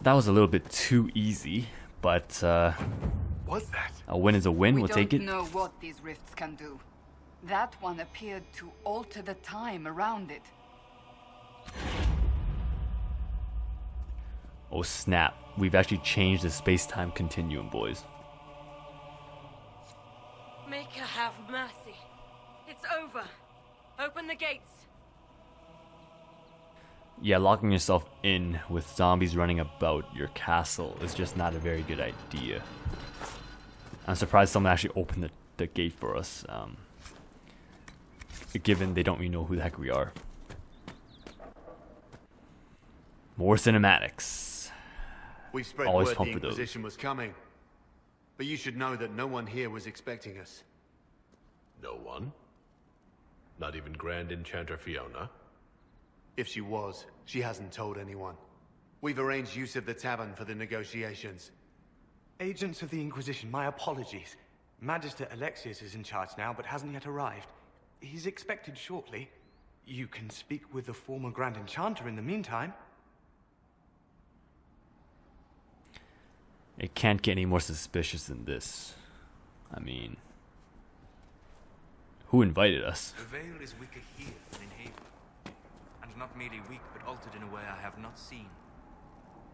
That was a little bit too easy, but What's that? a win is a win. We'll take it. We don't know what these rifts can do. That one appeared to alter the time around it. Oh snap, we've actually changed the space-time continuum, boys. Make her have mercy. It's over. Open the gates. Yeah, locking yourself in with zombies running about your castle is just not a very good idea. I'm surprised someone actually opened the gate for us, given they don't really know who the heck we are. More cinematics. We spread Always word the pump for those. Inquisition was coming. But you should know that no one here was expecting us. No one? Not even Grand Enchanter Fiona? If she was, she hasn't told anyone. We've arranged use of the tavern for the negotiations. Agents of the Inquisition, my apologies. Magister Alexius is in charge now, but hasn't yet arrived. He's expected shortly. You can speak with the former Grand Enchanter in the meantime. It can't get any more suspicious than this. I mean, who invited us? The veil is weaker here than in Haven. And not merely weak, but altered in a way I have not seen.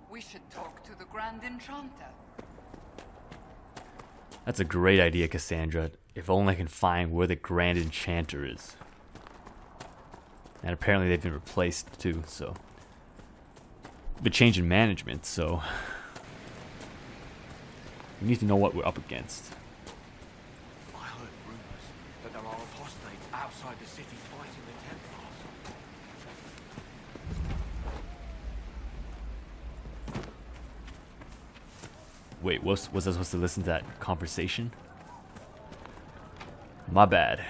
We should talk to the Grand Enchanter. That's a great idea, Cassandra. If only I can find where the Grand Enchanter is. And apparently they've been replaced too, so. But change in management, so. We need to know what we're up against. I heard rumors that there are apostates outside the city fighting the Templars. Wait, was I supposed to listen to that conversation? My bad.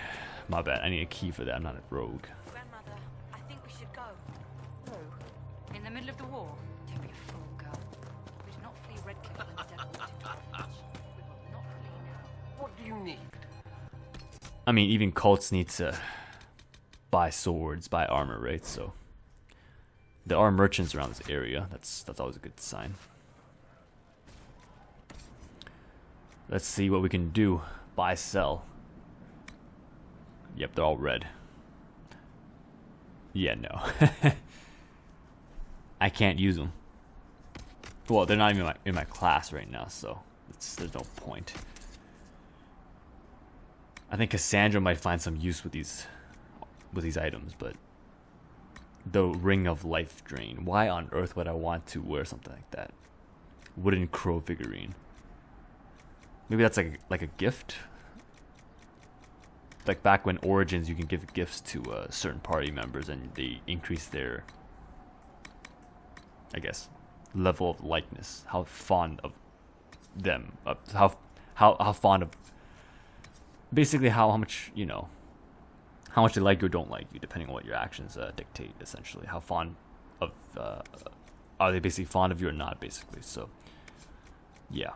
My bad. I need a key for that. I'm not a rogue. Grandmother, I think we should go. Oh, in the middle of the war? Don't be a fool, girl. We did not flee Redcliffe when the devil wanted to avenge. We will not flee now. What do you need? I mean, even cults need to buy swords, buy armor, right? So there are merchants around this area. That's always a good sign. Let's see what we can do. Buy, sell. Yep, they're all red. Yeah, no. I can't use them. Well, they're not even in my class right now, so there's no point. I think Cassandra might find some use with these items, but the Ring of Life Drain. Why on earth would I want to wear something like that? Wooden crow figurine. Maybe that's like a gift. Like back when Origins, you can give gifts to certain party members, and they increase their, I guess, level of likeness. How fond of them? How fond of. Basically, how much how much they like you or don't like you, depending on what your actions dictate. Essentially, how fond of are they basically fond of you or not? Basically, so yeah.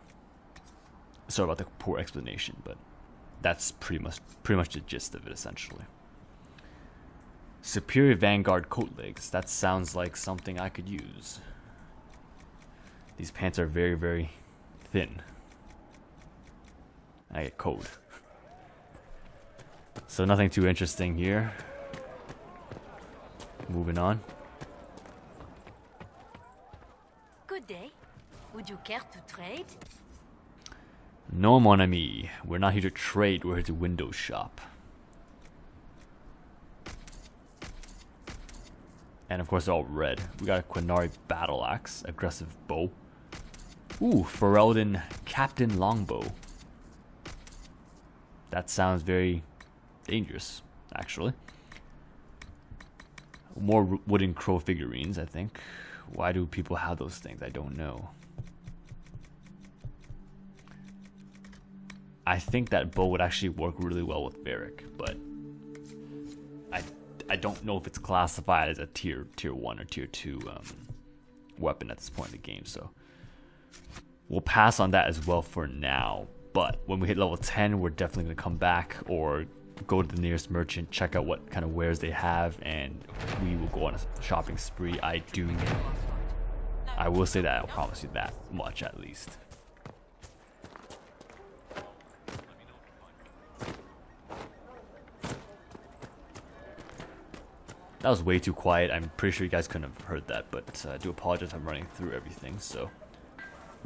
Sorry about the poor explanation, but that's pretty much the gist of it, essentially. Superior Vanguard coat legs. That sounds like something I could use. These pants are very, very thin. I get cold. So nothing too interesting here. Moving on. Good day. Would you care to trade? No, mon ami. We're not here to trade, we're here to window shop. And of course they're all red. We got a Quinari Battle Axe, aggressive bow. Ooh, Ferelden Captain Longbow. That sounds very dangerous, actually. More wooden crow figurines, I think. Why do people have those things? I don't know. I think that bow would actually work really well with Varric, but I don't know if it's classified as a tier 1 or tier 2 weapon at this point in the game, so we'll pass on that as well for now. But when we hit level 10, we're definitely going to come back or go to the nearest merchant, check out what kind of wares they have, and we will go on a shopping spree. I will say that. I'll promise you that much at least. That was way too quiet. I'm pretty sure you guys couldn't have heard that, but I do apologize. I'm running through everything. So,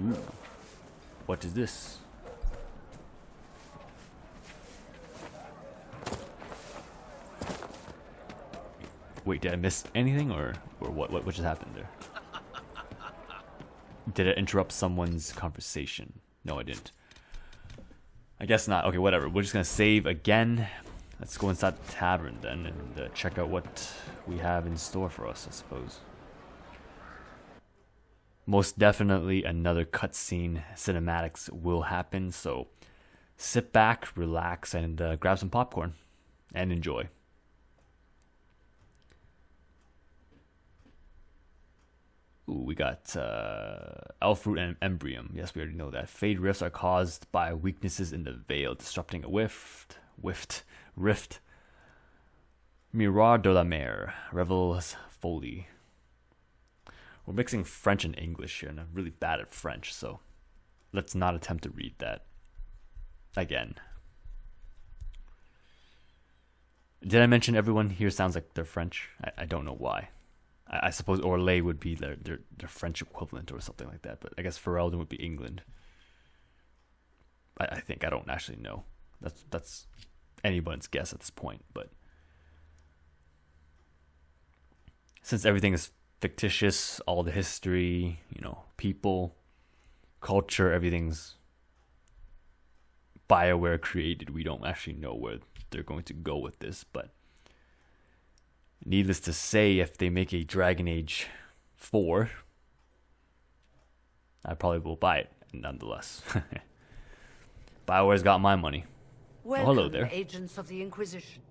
ooh, what is this? Wait, did I miss anything, or what? What just happened there? Did it interrupt someone's conversation? No, I didn't. I guess not. Okay, whatever. We're just gonna save again. Let's go inside the tavern then and check out what we have in store for us, I suppose. Most definitely another cutscene cinematics will happen, so sit back, relax, and grab some popcorn and enjoy. Ooh, we got Elfroot and Embrium. Yes, we already know that. Fade rifts are caused by weaknesses in the veil, disrupting a rift. Miroir de la Mer, Revel's Folly. We're mixing French and English here, and I'm really bad at French, so let's not attempt to read that again. Did I mention everyone here sounds like they're French? I don't know why. I suppose Orlais would be their French equivalent or something like that, but I guess Ferelden would be England. I think. I don't actually know. That's anyone's guess at this point, but since everything is fictitious, all the history, people, culture, everything's BioWare created. We don't actually know where they're going to go with this, but needless to say, if they make a Dragon Age 4, I probably will buy it nonetheless. BioWare's got my money. Welcome, hello there. Agents of the Inquisition.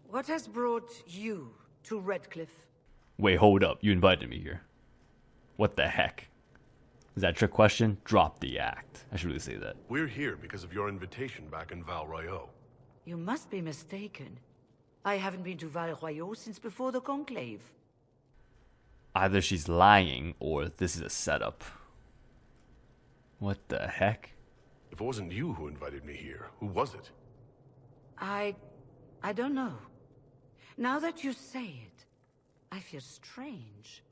What has brought you to Redcliffe? Wait, hold up. You invited me here. What the heck? Is that a trick question? Drop the act. I should really say that. We're here because of your invitation back in Val Royeaux. You must be mistaken. I haven't been to Val Royeaux since before the Conclave. Either she's lying or this is a setup. What the heck? If it wasn't you who invited me here, who was it? I don't know. Now that you say it, I feel strange.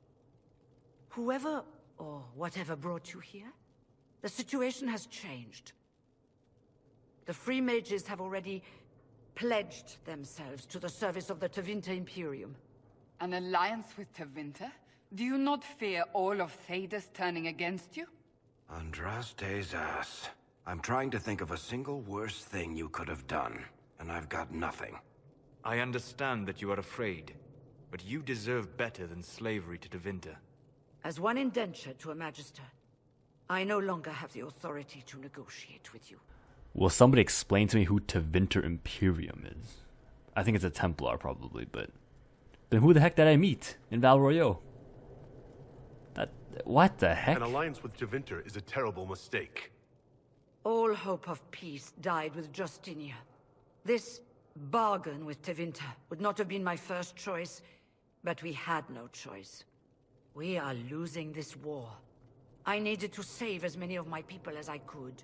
Whoever or whatever brought you here, the situation has changed. The Free Mages have already pledged themselves to the service of the Tevinter Imperium. An alliance with Tevinter? Do you not fear all of Thedas turning against you? Andraste's ass. I'm trying to think of a single worse thing you could have done, and I've got nothing. I understand that you are afraid, but you deserve better than slavery to Tevinter. As one indentured to a Magister, I no longer have the authority to negotiate with you. Will somebody explain to me who Tevinter Imperium is? I think it's a Templar, probably, but then who the heck did I meet in Val Royeaux? What the heck? An alliance with Tevinter is a terrible mistake. All hope of peace died with Justinia. This bargain with Tevinter would not have been my first choice, but we had no choice. We are losing this war. I needed to save as many of my people as I could.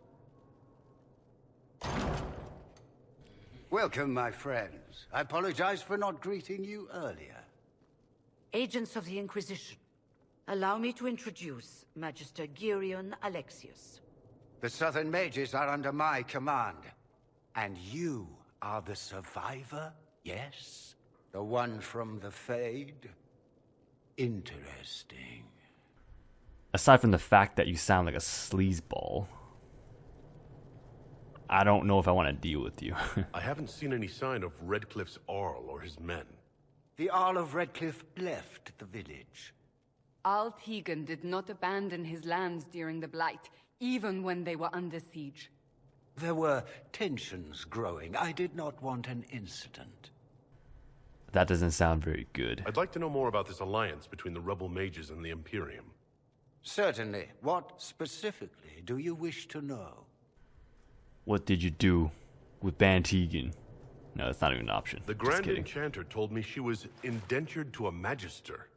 Welcome, my friends. I apologize for not greeting you earlier. Agents of the Inquisition, allow me to introduce Magister Girion Alexius. The Southern Mages are under my command. And you are the survivor, yes? The one from the Fade? Interesting. Aside from the fact that you sound like a sleazeball, I don't know if I want to deal with you. I haven't seen any sign of Redcliffe's Arl or his men. The Arl of Redcliffe left the village. Al Tegan did not abandon his lands during the Blight, even when they were under siege. There were tensions growing. I did not want an incident. That doesn't sound very good. I'd like to know more about this alliance between the rebel mages and the Imperium. Certainly. What specifically do you wish to know? What did you do with Ban Tegan? No, it's not even an option. The Just Grand kidding. Enchanter told me she was indentured to a Magister.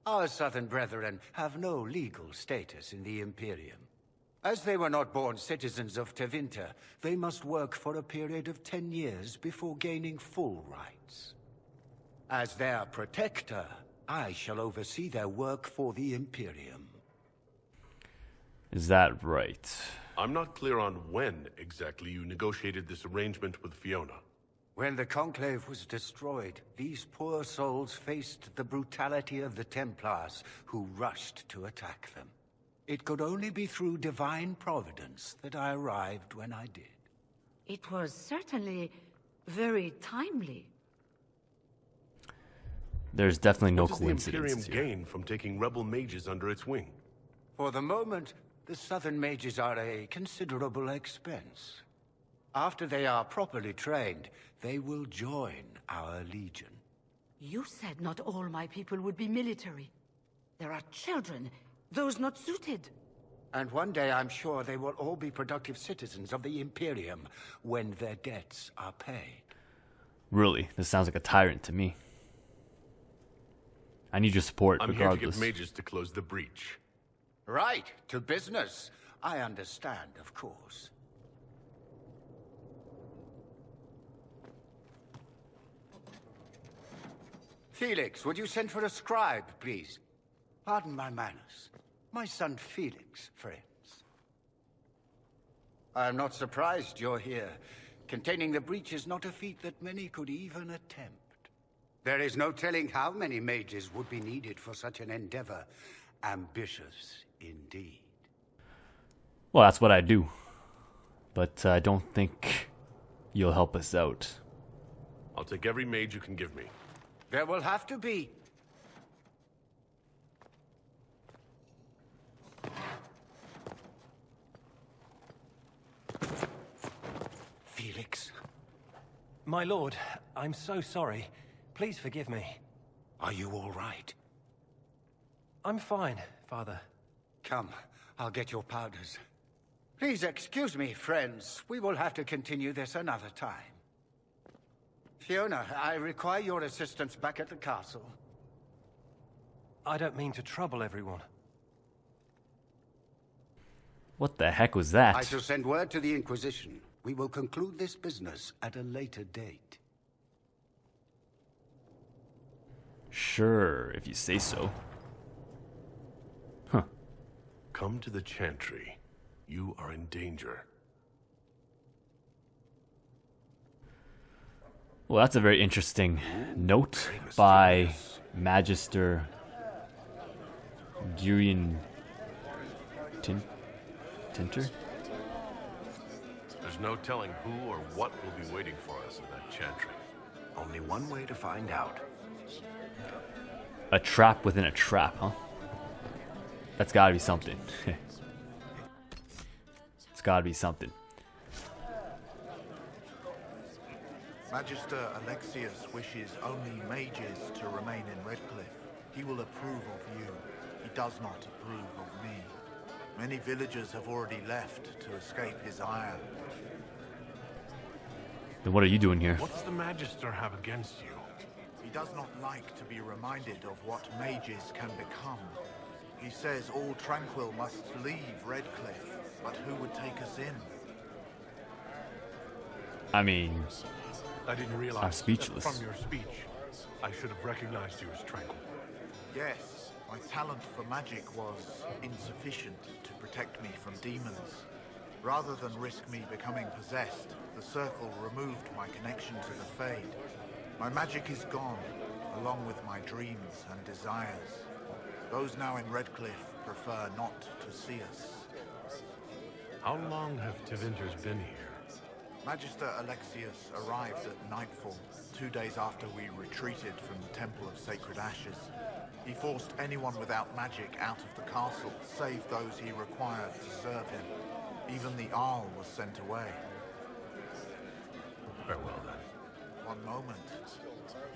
Our southern brethren have no legal status in the Imperium. As they were not born citizens of Tevinter, they must work for a period of 10 years before gaining full rights. As their protector, I shall oversee their work for the Imperium. Is that right? I'm not clear on when exactly you negotiated this arrangement with Fiona. When the Conclave was destroyed, these poor souls faced the brutality of the Templars, who rushed to attack them. It could only be through divine providence that I arrived when I did. It was certainly very timely. There's definitely no What does the coincidence Imperium here. gain from taking rebel mages under its wing? For the moment, the Southern mages are a considerable expense. After they are properly trained, they will join our legion. You said not all my people would be military. There are children, those not suited. And one day I'm sure they will all be productive citizens of the Imperium when their debts are paid. Really, this sounds like a tyrant to me. I need your support, I'm regardless. here to get mages to close the breach. Right, to business. I understand, of course. Felix, would you send for a scribe, please? Pardon my manners. My son Felix, friends. I'm not surprised you're here. Containing the breach is not a feat that many could even attempt. There is no telling how many mages would be needed for such an endeavor. Ambitious, indeed. Well, that's what I do. But I don't think you'll help us out. I'll take every mage you can give me. There will have to be. Felix. My lord, I'm so sorry. Please forgive me. Are you all right? I'm fine, Father. Come, I'll get your powders. Please excuse me, friends. We will have to continue this another time. Fiona, I require your assistance back at the castle. I don't mean to trouble everyone. What the heck was that? I shall send word to the Inquisition. We will conclude this business at a later date. Sure, if you say so. Huh. Come to the Chantry. You are in danger. Well, that's a very interesting note by Magister Gurian Tinter? There's no telling who or what will be waiting for us in that Chantry. Only one way to find out. A trap within a trap, huh? That's gotta be something. It's gotta be something. Magister Alexius wishes only mages to remain in Redcliffe. He will approve of you. He does not approve of me. Many villagers have already left to escape his ire. Then what are you doing here? What does the Magister have against you? He does not like to be reminded of what mages can become. He says all tranquil must leave Redcliffe, but who would take us in? I mean, I didn't realize I'm speechless. that from your speech, I should have recognized you as tranquil. Yes, my talent for magic was insufficient to protect me from demons. Rather than risk me becoming possessed, the Circle removed my connection to the Fade. My magic is gone, along with my dreams and desires. Those now in Redcliffe prefer not to see us. How long have Tevinters been here? Magister Alexius arrived at nightfall, 2 days after we retreated from the Temple of Sacred Ashes. He forced anyone without magic out of the castle, save those he required to serve him. Even the Arl was sent away. Farewell, then. One moment.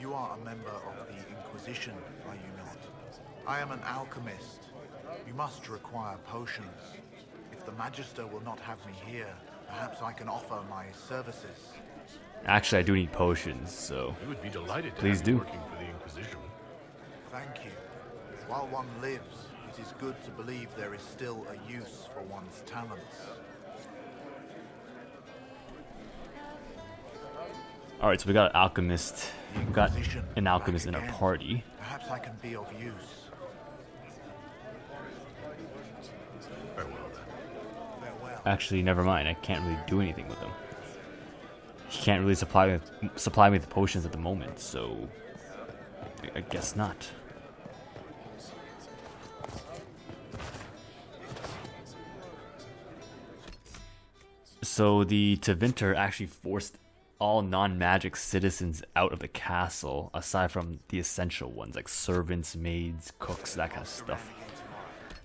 You are a member of the Inquisition, are you not? I am an alchemist. You must require potions. If the Magister will not have me here, perhaps I can offer my services. Actually, I do need potions, so We would be delighted to please have you do. working for the Inquisition. Thank you. While one lives, it is good to believe there is still a use for one's talents. Alright, so we got an alchemist. We got Inquisition, an alchemist back in our again. party. Perhaps I can be of use. Farewell then. Farewell. Actually, never mind. I can't really do anything with him. He can't really supply me with potions at the moment, so I guess not. So the Tevinter actually forced all non-magic citizens out of the castle, aside from the essential ones like servants, maids, cooks, that kind of stuff.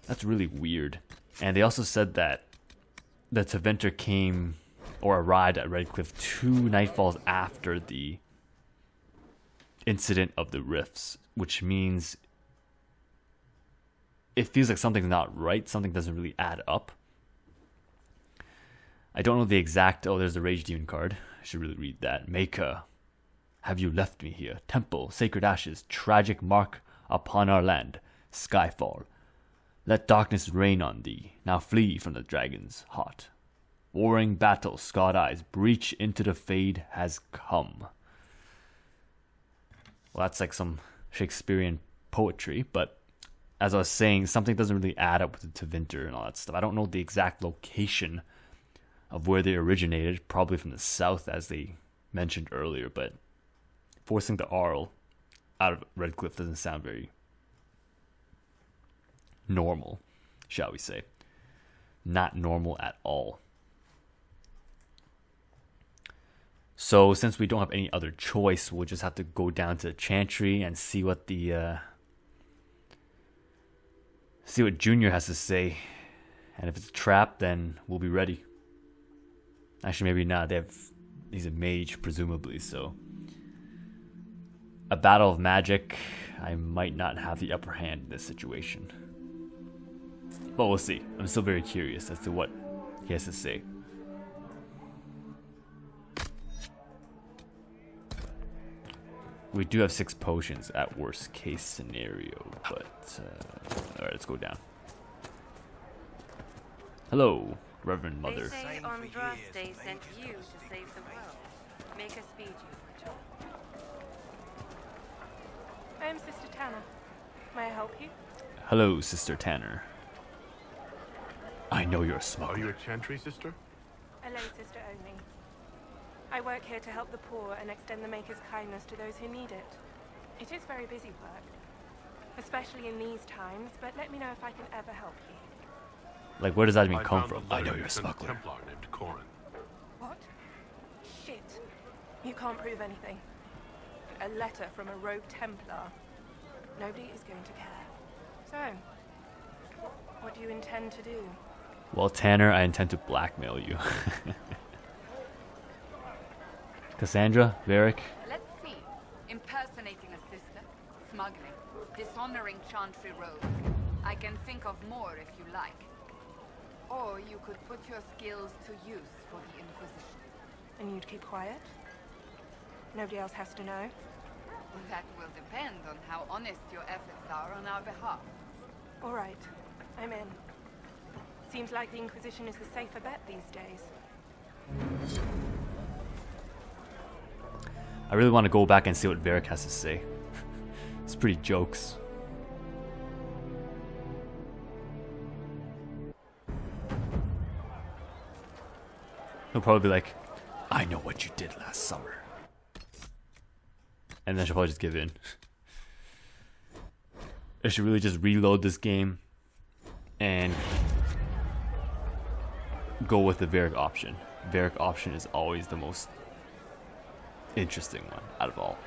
That's really weird. And they also said that the Tevinter came or arrived at Redcliffe 2 nightfalls after the incident of the rifts, which means it feels like something's not right, something doesn't really add up. I don't know the exact... Oh, there's the Rage Demon card. I should really read that. Maker, have you left me here? Temple, sacred ashes, tragic mark upon our land. Skyfall. Let darkness reign on thee. Now flee from the dragon's heart. Warring battle, scarred eyes, breach into the fade has come. Well, that's like some Shakespearean poetry, but as I was saying, something doesn't really add up with the Tevinter and all that stuff. I don't know the exact location of where they originated, probably from the south, as they mentioned earlier, but forcing the Arl out of Redcliffe doesn't sound very normal, shall we say. Not normal at all. So since we don't have any other choice, we'll just have to go down to the Chantry and see what the see what Junior has to say. And if it's a trap, then we'll be ready. Actually, maybe not. He's a mage, presumably, so a battle of magic, I might not have the upper hand in this situation. But we'll see. I'm still very curious as to what he has to say. We do have 6 potions at worst case scenario, but alright, let's go down. Hello, Reverend Mother. They say Andraste sent you to save the world. Make us speed you, Rachel. I am Sister Tanner. May I help you? Hello, Sister Tanner. I know you're a smuggler. Are you a Chantry, sister? A lay sister only. I work here to help the poor and extend the Maker's kindness to those who need it. It is very busy work, especially in these times, but let me know if I can ever help you. Like, where does that even I come found from? a I letter know you're a sent smuggler. Templar named Corin. What? Shit. You can't prove anything. A letter from a rogue Templar. Nobody is going to care. So, what do you intend to do? Well, Tanner, I intend to blackmail you. Cassandra, Varric. Let's see. Impersonating a sister, smuggling, dishonoring Chantry robes. I can think of more if you like. Or you could put your skills to use for the Inquisition. And you'd keep quiet? Nobody else has to know? That will depend on how honest your efforts are on our behalf. All right, I'm in. Seems like the Inquisition is the safer bet these days. I really want to go back and see what Varric has to say. It's pretty jokes. He'll probably be like, I know what you did last summer. And then she'll probably just give in. I should really just reload this game and go with the Varric option. Varric option is always the most interesting one out of all.